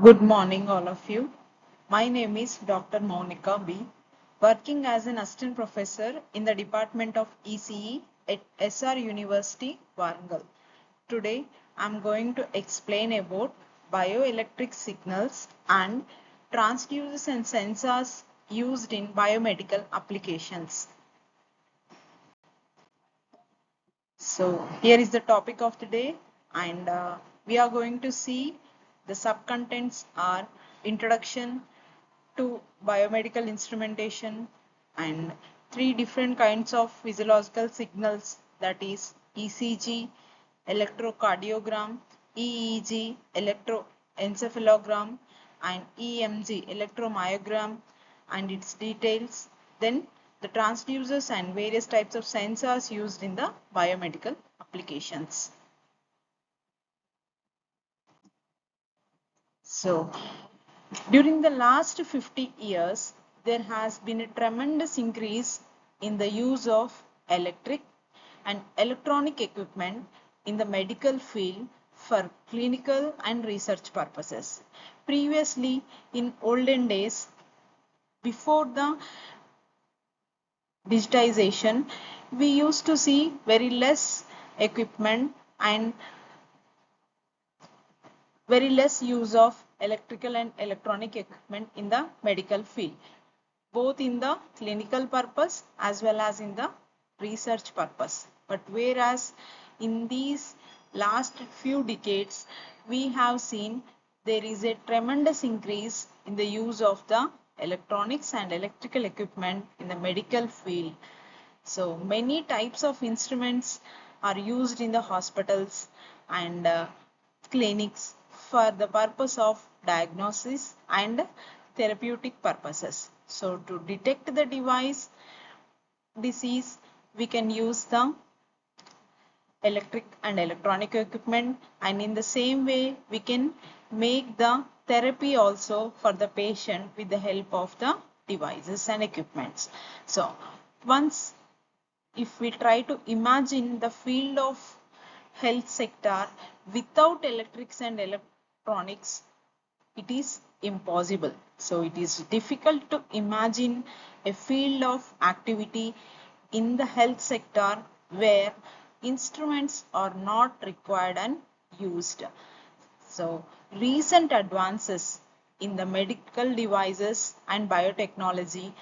Good morning, all of you. My name is Dr. Monica B., working as an assistant professor in the Department of ECE at SR University, Warangal. Today, I am going to explain about bioelectric signals and transducers and sensors used in biomedical applications. So here is the topic of the day, and we are going to see the subcontents are introduction to biomedical instrumentation and three different kinds of physiological signals, that is ECG, electrocardiogram, EEG, electroencephalogram, and EMG, electromyogram, and its details. Then the transducers and various types of sensors used in the biomedical applications. So, during the last 50 years, there has been a tremendous increase in the use of electric and electronic equipment in the medical field for clinical and research purposes. Previously, in olden days, before the digitization, we used to see very less equipment and very less use of electrical and electronic equipment in the medical field, both in the clinical purpose as well as in the research purpose. But whereas in these last few decades, we have seen there is a tremendous increase in the use of the electronics and electrical equipment in the medical field. So many types of instruments are used in the hospitals and clinics for the purpose of diagnosis and therapeutic purposes. So to detect the disease, we can use the electric and electronic equipment, and in the same way we can make the therapy also for the patient with the help of the devices and equipments. So once if we try to imagine the field of health sector without electrics and electronics, it is impossible. So it is difficult to imagine a field of activity in the health sector where instruments are not required and used. So recent advances in the medical devices and biotechnology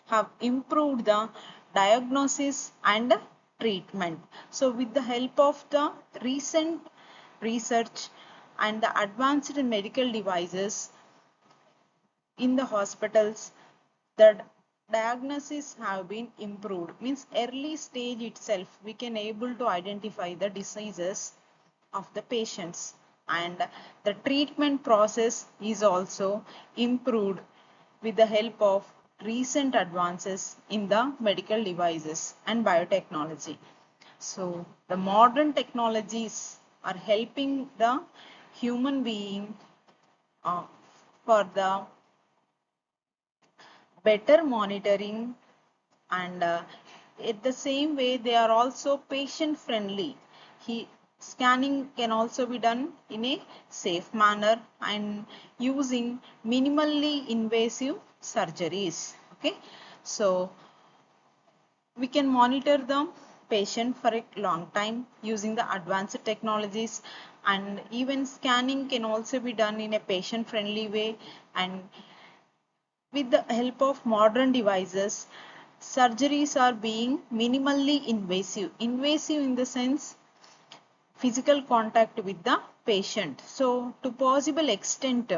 have improved the diagnosis and treatment. So with the help of the recent research and the advanced medical devices in the hospitals, the diagnosis have been improved. Means early stage itself we can able to identify the diseases of the patients, and the treatment process is also improved with the help of recent advances in the medical devices and biotechnology. So the modern technologies are helping the human being uh, for the better monitoring, and at the same way they are also patient friendly. Scanning can also be done in a safe manner and using minimally invasive surgeries. Okay, so we can monitor the patient for a long time using the advanced technologies, and even scanning can also be done in a patient friendly way, and with the help of modern devices, surgeries are being minimally invasive. Invasive in the sense physical contact with the patient. So to possible extent,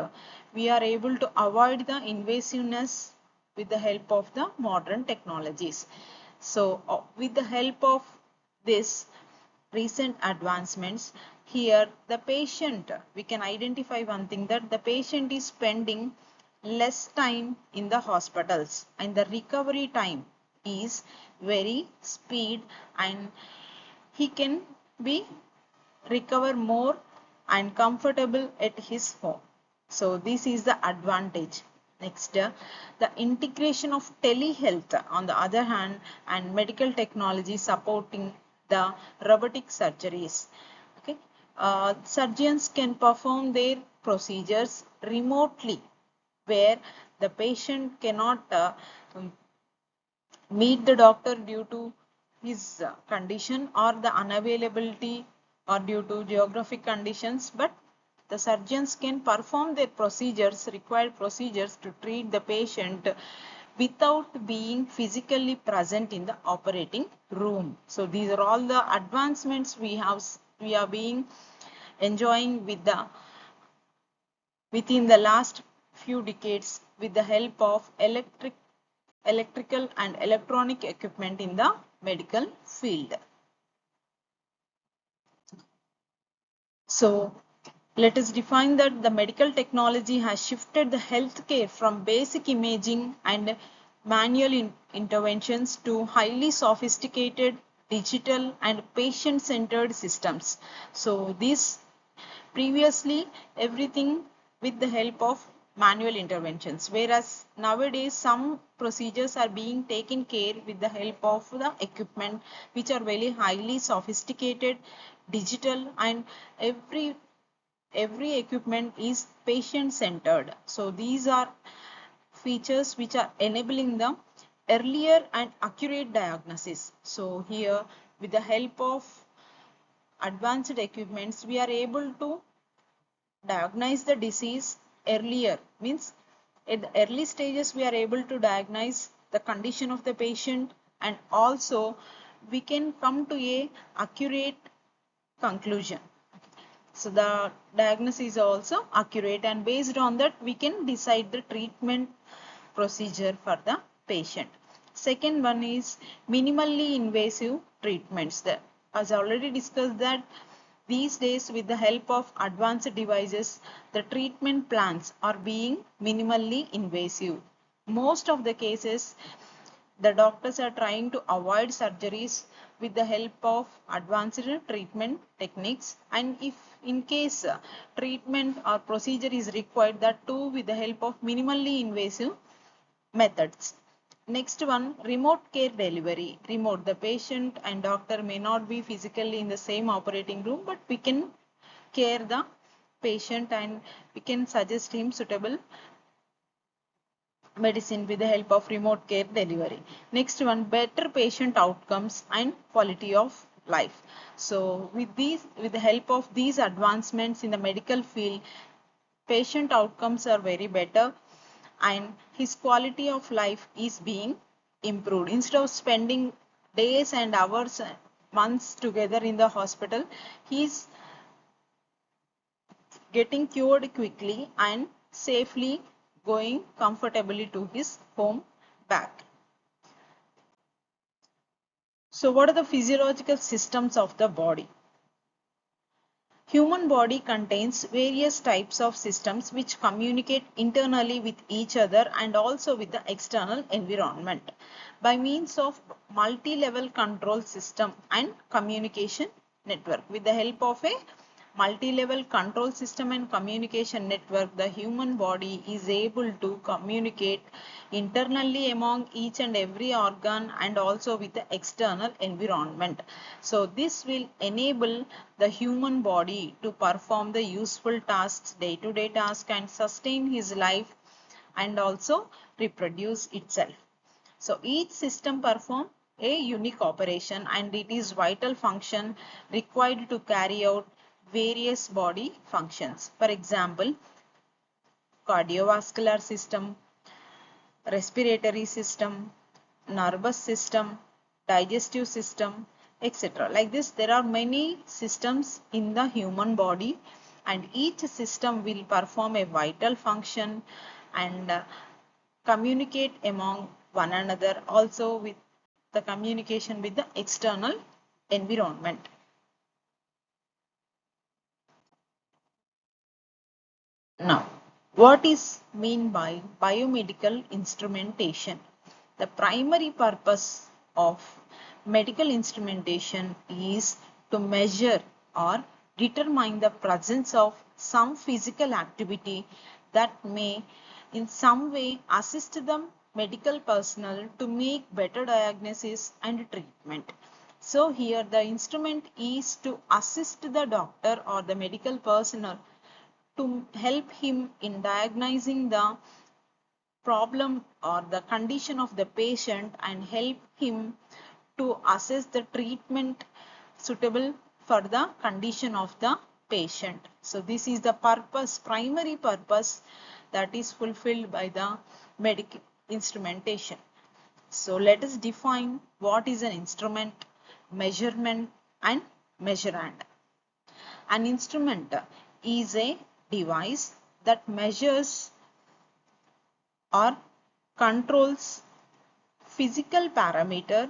we are able to avoid the invasiveness with the help of the modern technologies. So with the help of this recent advancements, here the patient, we can identify one thing, that the patient is spending less time in the hospitals and the recovery time is very speed, and he can be recover more and comfortable at his home. So this is the advantage. Next, the integration of telehealth on the other hand, and medical technology supporting the robotic surgeries. Okay, surgeons can perform their procedures remotely, where the patient cannot meet the doctor due to his condition or the unavailability or due to geographic conditions, but the surgeons can perform their procedures, required procedures to treat the patient without being physically present in the operating room. So these are all the advancements we are being enjoying within the last few decades with the help of electrical and electronic equipment in the medical field. So let us define that the medical technology has shifted the healthcare from basic imaging and manual interventions to highly sophisticated digital and patient-centered systems. So this previously everything with the help of manual interventions, whereas nowadays some procedures are being taken care with the help of the equipment which are very highly sophisticated, digital, and every equipment is patient centered. So these are features which are enabling the earlier and accurate diagnosis. So here with the help of advanced equipments we are able to diagnose the disease earlier, means at the early stages we are able to diagnose the condition of the patient, and also we can come to a accurate conclusion. So the diagnosis is also accurate, and based on that we can decide the treatment procedure for the patient. Second one is minimally invasive treatments. As already discussed that these days with the help of advanced devices, the treatment plans are being minimally invasive. Most of the cases, the doctors are trying to avoid surgeries with the help of advanced treatment techniques, and if in case treatment or procedure is required, that too with the help of minimally invasive methods. Next one, remote care delivery. Remote, the patient and doctor may not be physically in the same operating room, but we can care the patient and we can suggest him suitable medicine with the help of remote care delivery. Next one, better patient outcomes and quality of life. So with the help of these advancements in the medical field, patient outcomes are very better and his quality of life is being improved. Instead of spending days and hours, months together in the hospital, he is getting cured quickly and safely going comfortably to his home back. So what are the physiological systems of the body? Human body contains various types of systems which communicate internally with each other and also with the external environment by means of multi-level control system and communication network. With the help of a multi-level control system and communication network, the human body is able to communicate internally among each and every organ and also with the external environment. So this will enable the human body to perform the useful tasks, day-to-day tasks, and sustain his life and also reproduce itself. So each system performs a unique operation and it is vital function required to carry out various body functions. For example, cardiovascular system, respiratory system, nervous system, digestive system, etc. Like this, there are many systems in the human body and each system will perform a vital function and communicate among one another, also with the communication with the external environment. Now, what is mean by biomedical instrumentation? The primary purpose of medical instrumentation is to measure or determine the presence of some physical activity that may in some way assist the medical personnel to make better diagnosis and treatment. So here the instrument is to assist the doctor or the medical personnel to help him in diagnosing the problem or the condition of the patient and help him to assess the treatment suitable for the condition of the patient. So this is the purpose, primary purpose that is fulfilled by the medical instrumentation. So let us define what is an instrument, measurement and measurand. An instrument is a device that measures or controls physical parameter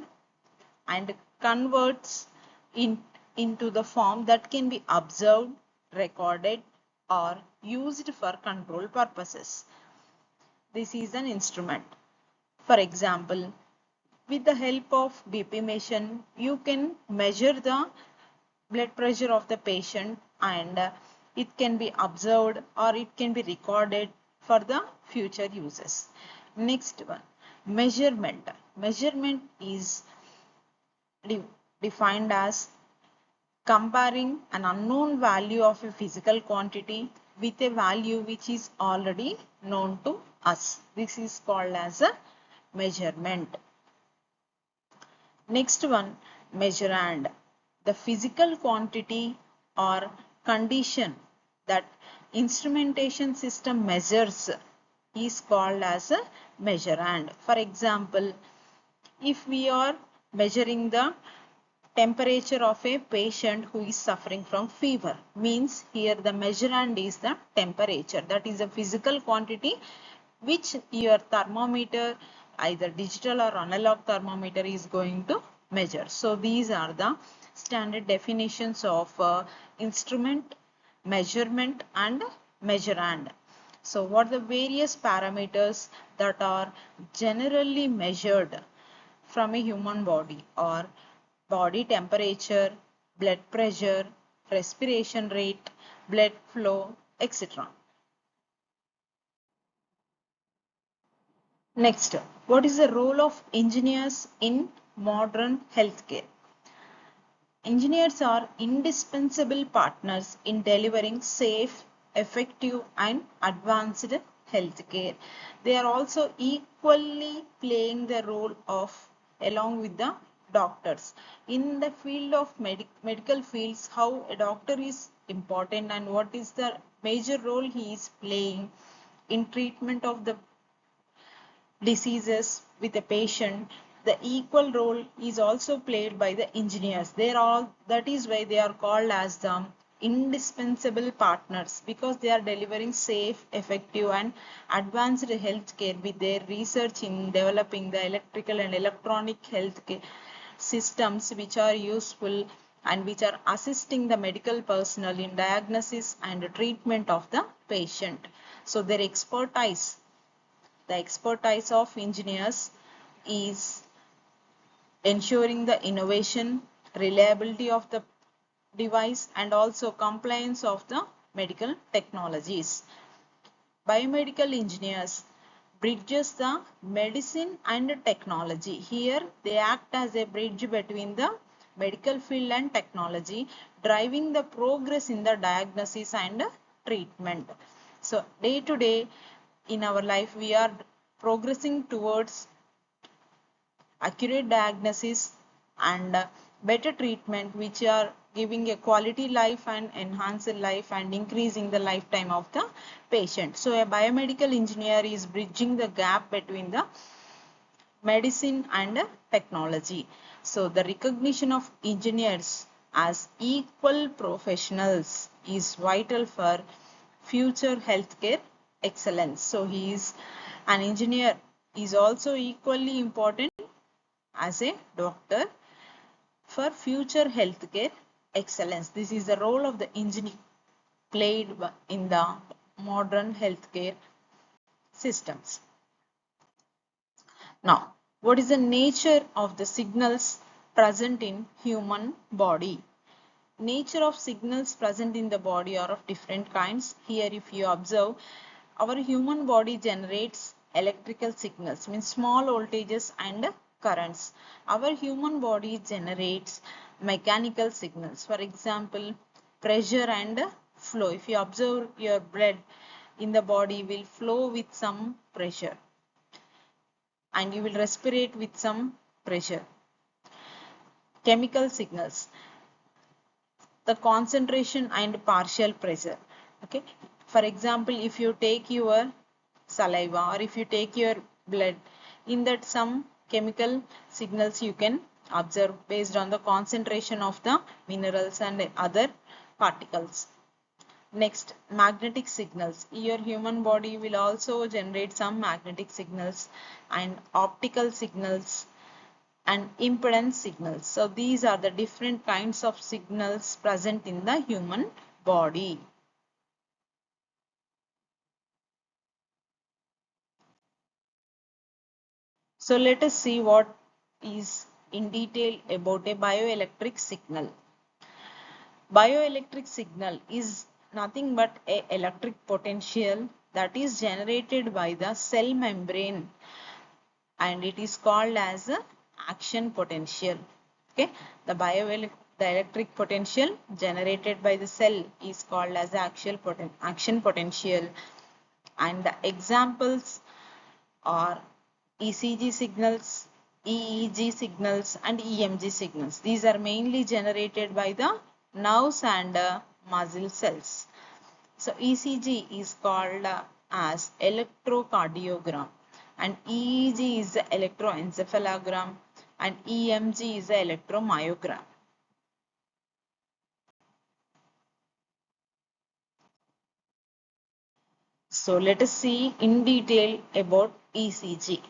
and converts into the form that can be observed, recorded or used for control purposes. This is an instrument. For example, with the help of BP machine, you can measure the blood pressure of the patient and it can be observed or it can be recorded for the future uses. Next one, measurement. Measurement is defined as comparing an unknown value of a physical quantity with a value which is already known to us. This is called as a measurement. Next one, measurand. The physical quantity or condition that instrumentation system measures is called as a measurand. For example, if we are measuring the temperature of a patient who is suffering from fever, means here the measurand is the temperature, that is a physical quantity which your thermometer, either digital or analog thermometer, is going to measure. So these are the standard definitions of instrument, measurement and measurand. So what are the various parameters that are generally measured from a human body or body temperature, blood pressure, respiration rate, blood flow, etc. Next, what is the role of engineers in modern healthcare? Engineers are indispensable partners in delivering safe, effective and advanced healthcare. They are also equally playing the role of along with the doctors. In the field of medical fields, how a doctor is important and what is the major role he is playing in treatment of the diseases with a patient, the equal role is also played by the engineers. They are all, that is why they are called as the indispensable partners, because they are delivering safe, effective and advanced healthcare with their research in developing the electrical and electronic healthcare systems which are useful and which are assisting the medical personnel in diagnosis and treatment of the patient. So their expertise, the expertise of engineers is ensuring the innovation, reliability of the device and also compliance of the medical technologies. Biomedical engineers bridges the medicine and technology. Here they act as a bridge between the medical field and technology, driving the progress in the diagnosis and treatment. So day to day in our life we are progressing towards accurate diagnosis and better treatment which are giving a quality life and enhanced life and increasing the lifetime of the patient. So a biomedical engineer is bridging the gap between the medicine and technology. So the recognition of engineers as equal professionals is vital for future healthcare excellence. So he is an engineer is also equally important as a doctor for future healthcare excellence. This is the role of the engineer played in the modern healthcare systems. Now, what is the nature of the signals present in human body? Nature of signals present in the body are of different kinds. Here if you observe, our human body generates electrical signals, means small voltages and currents. Our human body generates mechanical signals, for example, pressure and flow. If you observe, your blood in the body will flow with some pressure and you will respirate with some pressure. Chemical signals, the concentration and partial pressure. Okay, for example, if you take your saliva or if you take your blood, in that some chemical signals you can observe based on the concentration of the minerals and other particles. Next, magnetic signals. Your human body will also generate some magnetic signals and optical signals and impedance signals. So these are the different kinds of signals present in the human body. So let us see what is in detail about a bioelectric signal. Bioelectric signal is nothing but a electric potential that is generated by the cell membrane and it is called as a action potential. Okay, the electric potential generated by the cell is called as action potential, and the examples are ECG signals, EEG signals and EMG signals. These are mainly generated by the nerves and muscle cells. So ECG is called as electrocardiogram and EEG is the electroencephalogram and EMG is the electromyogram. So let us see in detail about ECG.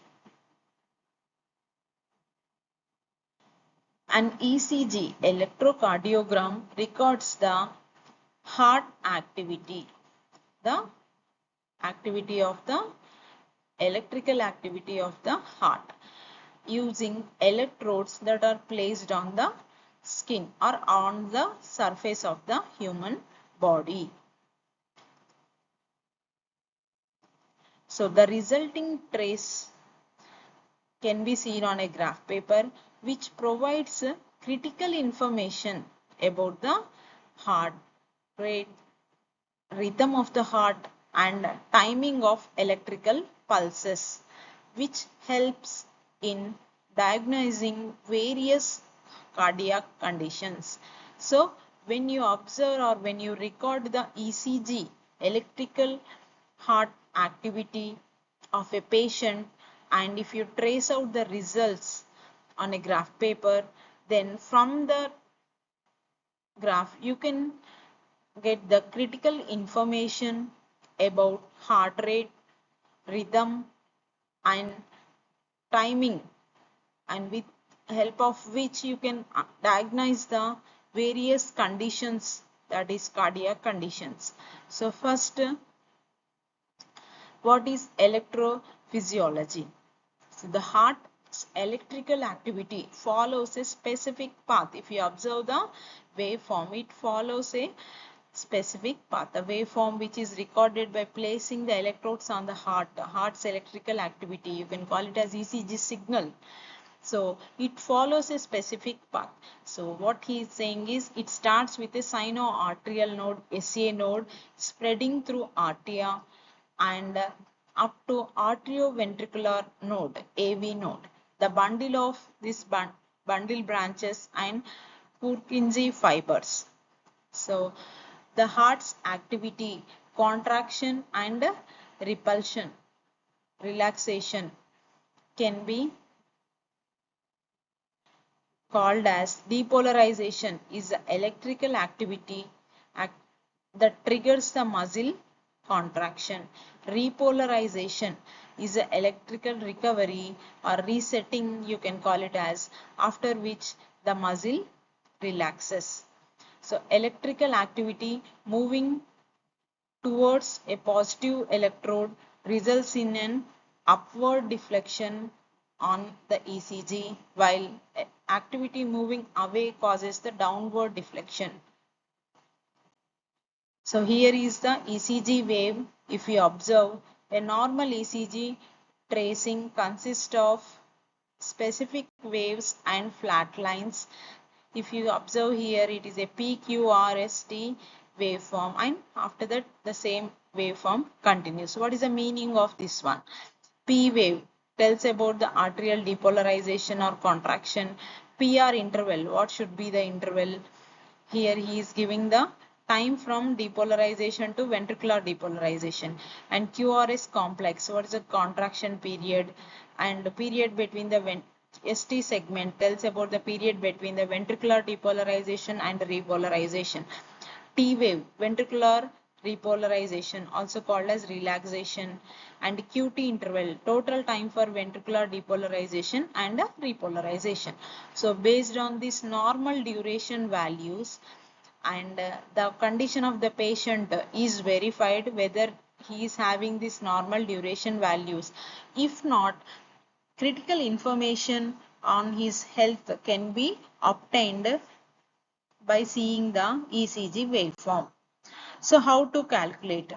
An ECG electrocardiogram records the heart activity, the activity of the electrical activity of the heart using electrodes that are placed on the skin or on the surface of the human body. So the resulting trace can be seen on a graph paper which provides critical information about the heart rate, rhythm of the heart and timing of electrical pulses, which helps in diagnosing various cardiac conditions. So when you observe or when you record the ECG, electrical heart activity of a patient, and if you trace out the results on a graph paper, then from the graph you can get the critical information about heart rate, rhythm and timing, and with help of which you can diagnose the various conditions, that is cardiac conditions. So first, what is electrophysiology? So the heart's electrical activity follows a specific path. If you observe the waveform, it follows a specific path. The waveform which is recorded by placing the electrodes on the heart's electrical activity. You can call it as ECG signal. So it follows a specific path. So what he is saying is it starts with a sinoarterial node, SA node, spreading through arteria and up to arterioventricular node, AV node. The bundle of this bundle branches and Purkinje fibers. So the heart's activity, contraction and repulsion, relaxation can be called as depolarization is the electrical activity that triggers the muscle contraction. Repolarization is the electrical recovery or resetting, you can call it as, after which the muscle relaxes. So electrical activity moving towards a positive electrode results in an upward deflection on the ECG, while activity moving away causes the downward deflection. So here is the ECG wave. If you observe, a normal ECG tracing consists of specific waves and flat lines. If you observe here, it is a PQRST waveform, and after that the same waveform continues. So what is the meaning of this one? P wave tells about the arterial depolarization or contraction. PR interval, what should be the interval? Here he is giving the time from depolarization to ventricular depolarization. And QRS complex, what is the contraction period? And the period between the ST segment tells about the period between the ventricular depolarization and repolarization. T wave, ventricular repolarization, also called as relaxation. And QT interval, total time for ventricular depolarization and repolarization. So based on these normal duration values, and the condition of the patient is verified whether he is having this normal duration values. If not, critical information on his health can be obtained by seeing the ECG waveform. So how to calculate?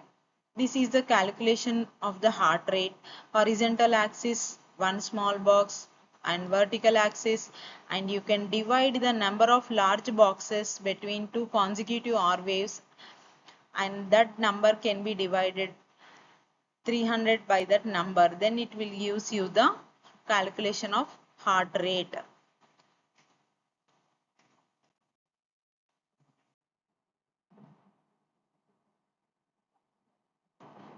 This is the calculation of the heart rate. Horizontal axis, one small box, and vertical axis, and you can divide the number of large boxes between two consecutive R waves, and that number can be divided 300 by that number. Then it will give you the calculation of heart rate.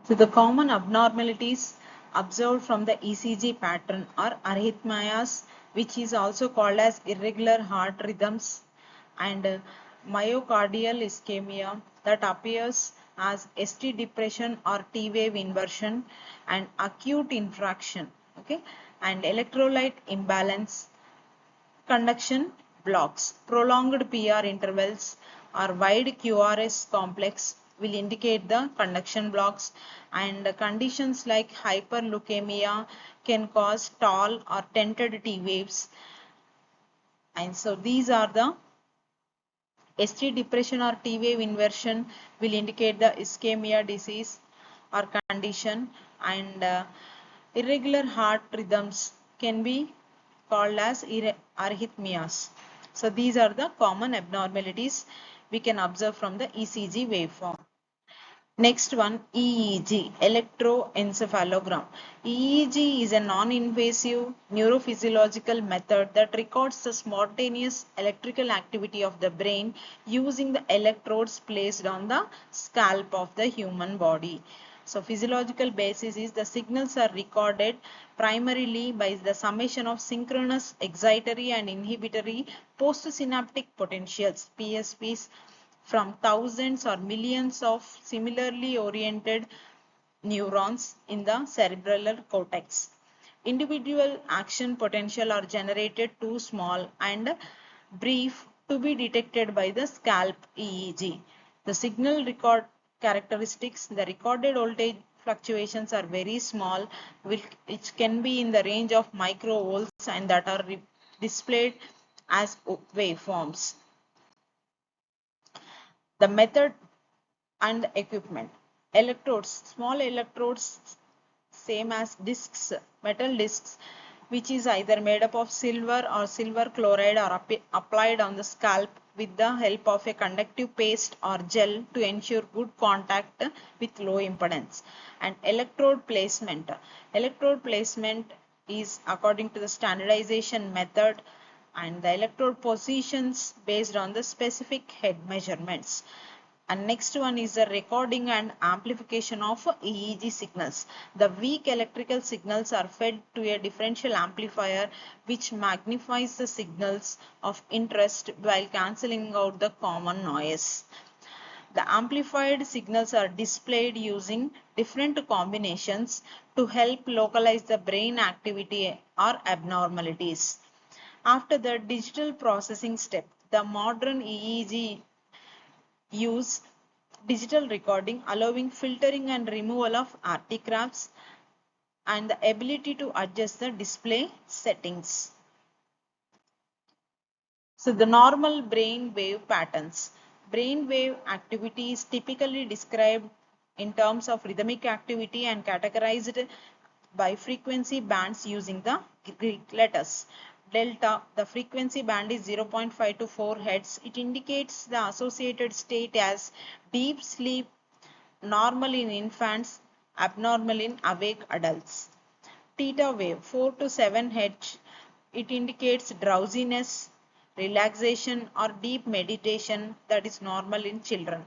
So the common abnormalities observed from the ECG pattern are arrhythmias, which is also called as irregular heart rhythms, and myocardial ischemia that appears as ST depression or T wave inversion, and acute infraction, okay, and electrolyte imbalance, conduction blocks. Prolonged PR intervals or wide QRS complex will indicate the conduction blocks, and conditions like hyperleukemia can cause tall or tented T waves. And so these are the ST depression or T wave inversion will indicate the ischemia disease or condition, and irregular heart rhythms can be called as arrhythmias. So these are the common abnormalities we can observe from the ECG waveform. Next one, EEG, electroencephalogram. EEG is a non-invasive neurophysiological method that records the spontaneous electrical activity of the brain using the electrodes placed on the scalp of the human body. So physiological basis is the signals are recorded primarily by the summation of synchronous excitatory and inhibitory postsynaptic potentials, PSPs, from thousands or millions of similarly oriented neurons in the cerebral cortex. Individual action potential are generated too small and brief to be detected by the scalp EEG. The signal record characteristics, the recorded voltage fluctuations are very small, which can be in the range of microvolts, and that are displayed as waveforms. The method and equipment. Electrodes, small electrodes, same as discs, metal discs, which is either made up of silver or silver chloride, are applied on the scalp with the help of a conductive paste or gel to ensure good contact with low impedance. And electrode placement. Electrode placement is according to the standardization method, and the electrode positions based on the specific head measurements. And next one is the recording and amplification of EEG signals. The weak electrical signals are fed to a differential amplifier which magnifies the signals of interest while cancelling out the common noise. The amplified signals are displayed using different combinations to help localize the brain activity or abnormalities. After the digital processing step, the modern EEG use digital recording, allowing filtering and removal of artifacts and the ability to adjust the display settings. So the normal brain wave patterns. Brain wave activity is typically described in terms of rhythmic activity and categorized by frequency bands using the Greek letters. delta, the frequency band is 0.5 to 4 Hz. It indicates the associated state as deep sleep, normal in infants, abnormal in awake adults. Theta wave 4 to 7 Hz. It indicates drowsiness, relaxation or deep meditation, that is normal in children.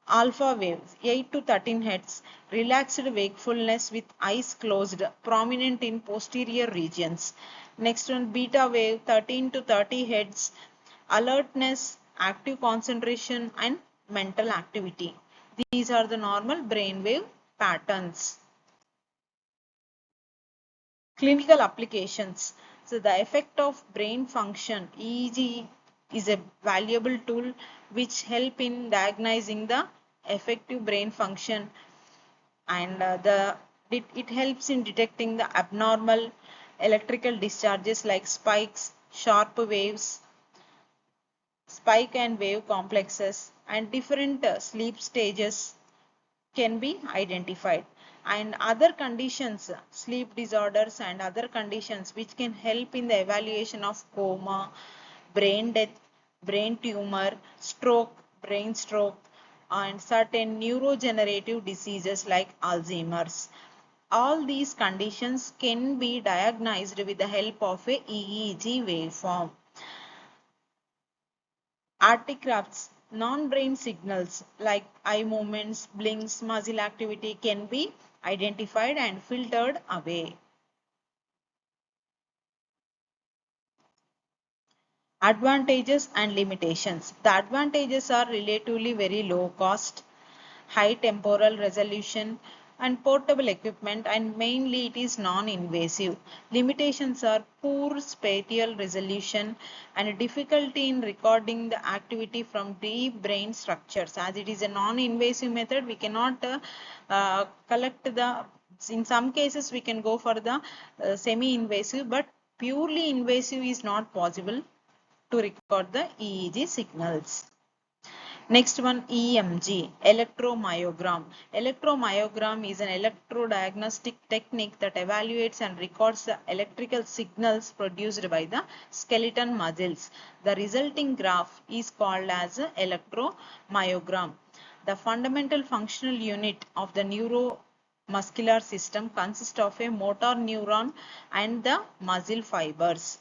Alpha waves 8 to 13 Hz, relaxed wakefulness with eyes closed, prominent in posterior regions. Next one, beta wave 13 to 30 Hz, alertness, active concentration and mental activity. These are the normal brainwave patterns. Clinical applications. So the effect of brain function, EEG, is a valuable tool which help in diagnosing the effective brain function, and it helps in detecting the abnormal electrical discharges like spikes, sharp waves, spike and wave complexes, and different sleep stages can be identified, and other conditions, sleep disorders and other conditions which can help in the evaluation of coma, brain death, brain tumor, stroke, brain stroke, and certain neurodegenerative diseases like Alzheimer's. All these conditions can be diagnosed with the help of a EEG waveform. Artifacts, non-brain signals like eye movements, blinks, muscle activity can be identified and filtered away. Advantages and limitations. The advantages are relatively very low cost, high temporal resolution and portable equipment, and mainly it is non-invasive. Limitations are poor spatial resolution and difficulty in recording the activity from deep brain structures. As it is a non-invasive method, we cannot collect the, in some cases we can go for the semi-invasive, but purely invasive is not possible to record the EEG signals. Next one, EMG, electromyogram. Electromyogram is an electrodiagnostic technique that evaluates and records the electrical signals produced by the skeleton muscles. The resulting graph is called as electromyogram. The fundamental functional unit of the neuromuscular system consists of a motor neuron and the muscle fibers.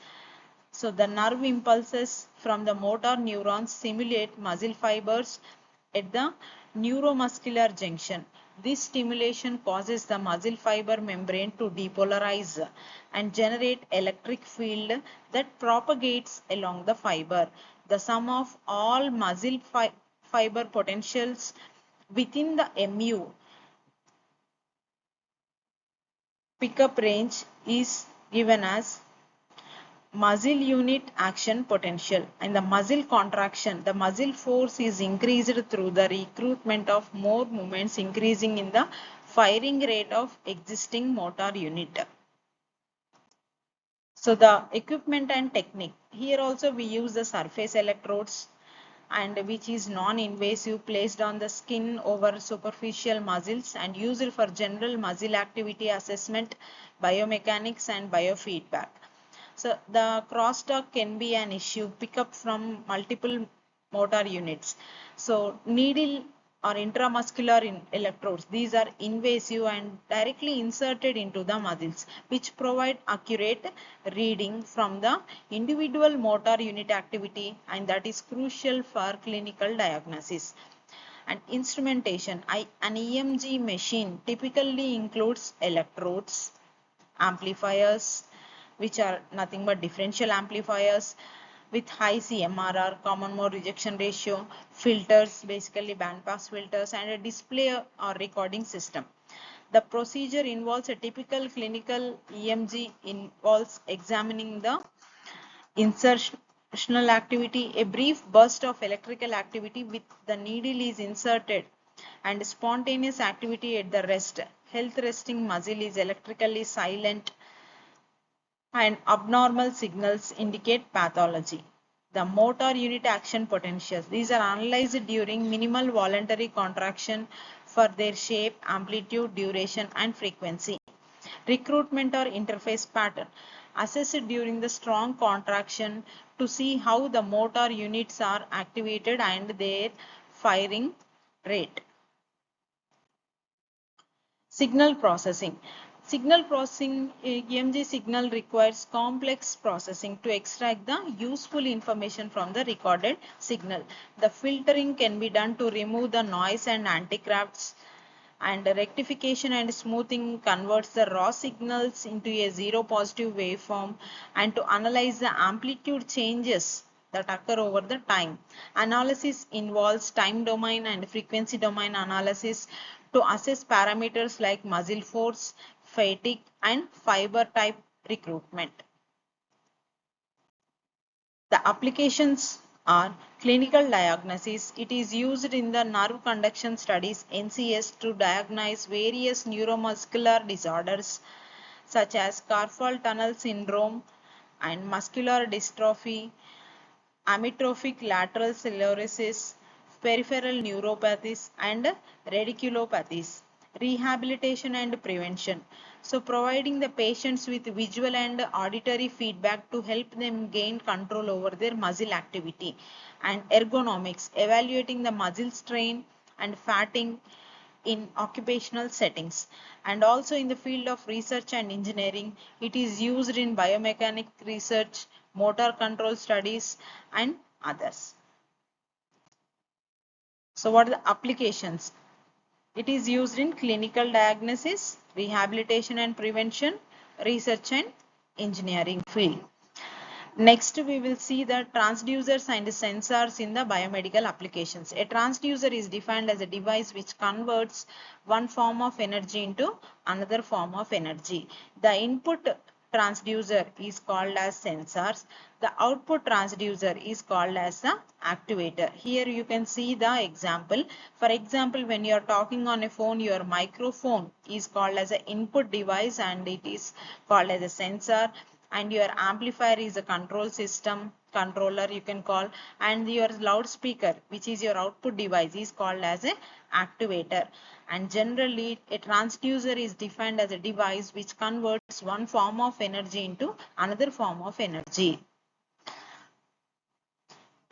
So the nerve impulses from the motor neurons stimulate muscle fibers at the neuromuscular junction. This stimulation causes the muscle fiber membrane to depolarize and generate electric field that propagates along the fiber. The sum of all muscle fiber potentials within the MU pickup range is given as muscle unit action potential, and the muscle contraction, the muscle force is increased through the recruitment of more movements, increasing in the firing rate of existing motor unit. So the equipment and technique, here also we use the surface electrodes, and which is non-invasive, placed on the skin over superficial muscles and used for general muscle activity assessment, biomechanics and biofeedback. So the crosstalk can be an issue, pick up from multiple motor units. So needle or intramuscular electrodes, these are invasive and directly inserted into the muscles, which provide accurate reading from the individual motor unit activity, and that is crucial for clinical diagnosis. And instrumentation, an EMG machine typically includes electrodes, amplifiers, which are nothing but differential amplifiers with high CMRR, common mode rejection ratio, filters, basically band pass filters, and a display or recording system. The procedure involves a typical clinical EMG involves examining the insertional activity, a brief burst of electrical activity with the needle is inserted, and spontaneous activity at the rest. Health resting muscle is electrically silent and abnormal signals indicate pathology. The motor unit action potentials, these are analyzed during minimal voluntary contraction for their shape, amplitude, duration and frequency. Recruitment or interface pattern. assessed during the strong contraction to see how the motor units are activated and their firing rate. Signal processing. Signal processing, EMG signal requires complex processing to extract the useful information from the recorded signal. The filtering can be done to remove the noise and anti-crafts, and rectification and smoothing converts the raw signals into a zero positive waveform, and to analyze the amplitude changes that occur over the time. Analysis involves time domain and frequency domain analysis to assess parameters like muscle force, fatigue, and fiber type recruitment. The applications are clinical diagnosis. It is used in the nerve conduction studies NCS to diagnose various neuromuscular disorders such as carpal tunnel syndrome and muscular dystrophy, amyotrophic lateral sclerosis, peripheral neuropathies, and radiculopathies. Rehabilitation and prevention. So, providing the patients with visual and auditory feedback to help them gain control over their muscle activity. And ergonomics, evaluating the muscle strain and fatting in occupational settings. And also in the field of research and engineering, it is used in biomechanic research, motor control studies, and others. So what are the applications? It is used in clinical diagnosis, rehabilitation and prevention, research and engineering field. Next, we will see the transducers and sensors in the biomedical applications. A transducer is defined as a device which converts one form of energy into another form of energy. The input transducer is called as sensors. The output transducer is called as the activator. Here you can see the example. For example, when you are talking on a phone, your microphone is called as an input device and it is called as a sensor, and your amplifier is a control system, controller you can call, and your loudspeaker, which is your output device, is called as a activator. And generally a transducer is defined as a device which converts one form of energy into another form of energy.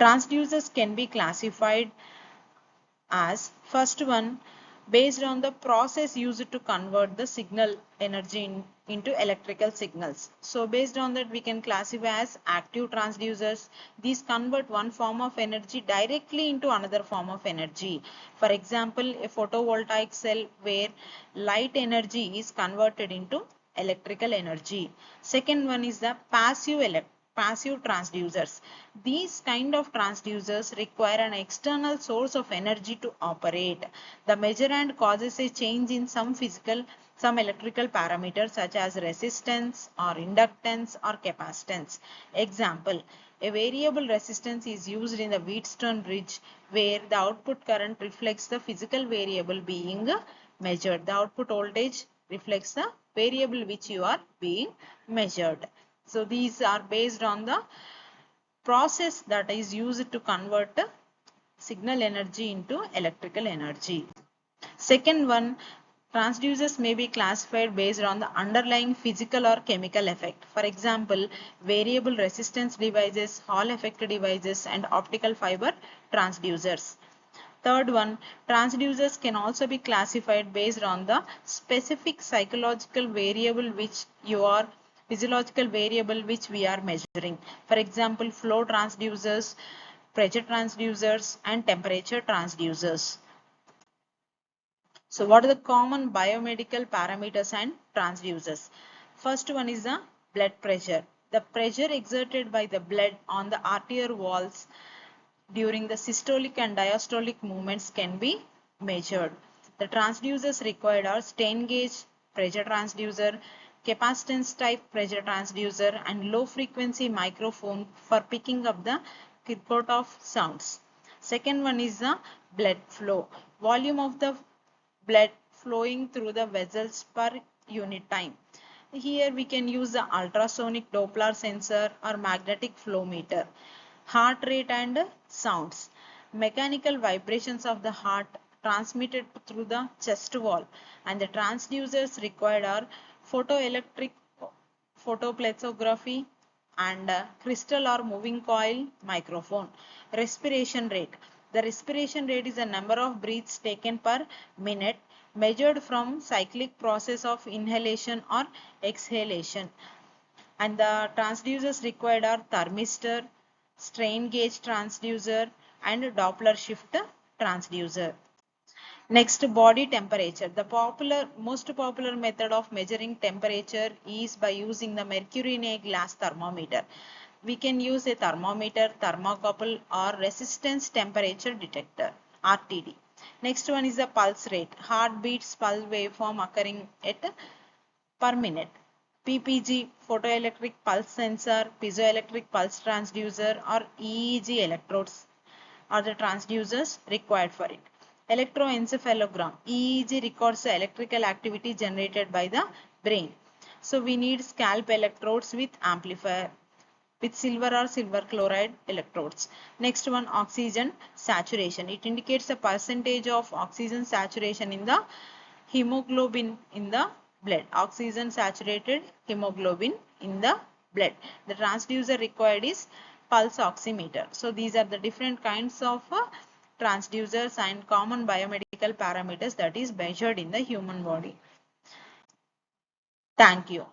Transducers can be classified as, first one, based on the process used to convert the signal energy into electrical signals. So based on that, we can classify as active transducers. These convert one form of energy directly into another form of energy. For example, a photovoltaic cell where light energy is converted into electrical energy. Second one is the passive transducers. These kind of transducers require an external source of energy to operate. The measurand causes a change in some electrical parameters such as resistance or inductance or capacitance. Example, a variable resistance is used in the Wheatstone bridge where the output current reflects the physical variable being measured. The output voltage reflects the variable which you are being measured. So these are based on the process that is used to convert signal energy into electrical energy. Second one, transducers may be classified based on the underlying physical or chemical effect. For example, variable resistance devices, Hall effect devices, and optical fiber transducers. Third one, transducers can also be classified based on the specific physiological variable which we are measuring. For example, flow transducers, pressure transducers, and temperature transducers. So what are the common biomedical parameters and transducers? First one is the blood pressure. The pressure exerted by the blood on the arterial walls during the systolic and diastolic movements can be measured. The transducers required are strain gauge pressure transducer, capacitance type pressure transducer, and low frequency microphone for picking up the Kirchhoff of sounds. Second one is the blood flow. Volume of the blood flowing through the vessels per unit time. Here we can use the ultrasonic Doppler sensor or magnetic flow meter. Heart rate and sounds. Mechanical vibrations of the heart transmitted through the chest wall, and the transducers required are photoelectric photoplethysmography, and crystal or moving coil microphone. Respiration rate. The respiration rate is the number of breaths taken per minute measured from cyclic process of inhalation or exhalation. And the transducers required are thermistor, strain gauge transducer, and Doppler shift transducer. Next, body temperature. The most popular method of measuring temperature is by using the mercury in a glass thermometer. We can use a thermometer, thermocouple, or resistance temperature detector, RTD. Next one is the pulse rate. Heartbeats pulse waveform occurring at per minute. PPG, photoelectric pulse sensor, piezoelectric pulse transducer, or EEG electrodes are the transducers required for it. Electroencephalogram. EEG records the electrical activity generated by the brain. So we need scalp electrodes with amplifier with silver or silver chloride electrodes. Next one, oxygen saturation. It indicates the percentage of oxygen saturation in the hemoglobin in the blood. Oxygen saturated hemoglobin in the blood. The transducer required is pulse oximeter. So these are the different kinds of transducers and common biomedical parameters that is measured in the human body. Thank you.